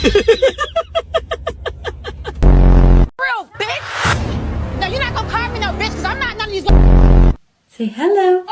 Real bitch. No, you're not gonna call me no bitch because I'm not none of these. Say hello.